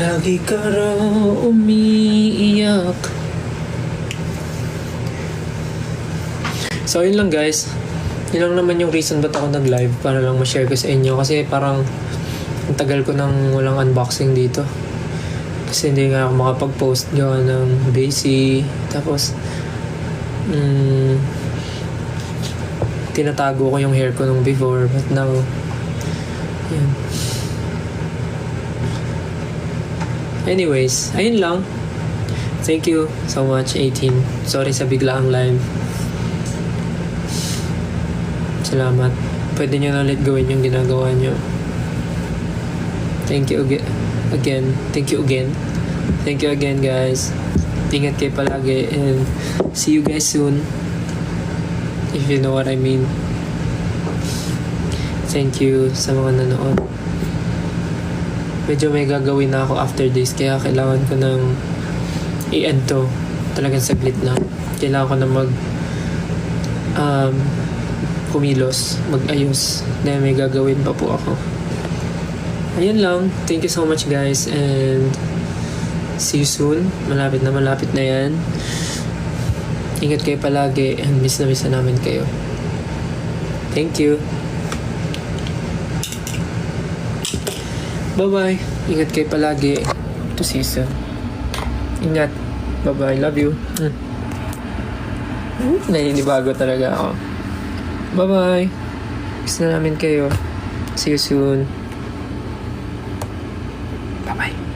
Lagi ka raw umiiyak. So yun lang guys. Yun lang naman yung reason ba't ako nag-live, para lang ma-share ko sa inyo. Kasi parang ang tagal ko nang walang unboxing dito. Kasi hindi nga ako makapag-post gawa ng busy. Tapos tinatago ko yung hair ko nung before, but now yun. Anyways, ayun lang. Thank you so much, 18. Sorry sa biglaang live. Salamat. Pwede nyo na ulit gawin yung ginagawa nyo. Thank you again. Thank you again. Thank you again, guys. Ingat kayo palagi and see you guys soon. If you know what I mean. Thank you sa mga nanood. Medyo may gagawin na ako after this, kaya kailangan ko ng i-end to. Talagang saglit lang. Kailangan ko na kumilos, mag-ayos. Dahil may gagawin pa po ako. Ayun lang. Thank you so much guys and see you soon. Malapit na yan. Ingat kayo palagi and miss na namin kayo. Thank you. Bye-bye. Ingat kayo palagi. To see you soon. Ingat. Bye-bye. Love you. Naninibago talaga ako. Bye-bye. Miss na namin kayo. See you soon. Bye-bye.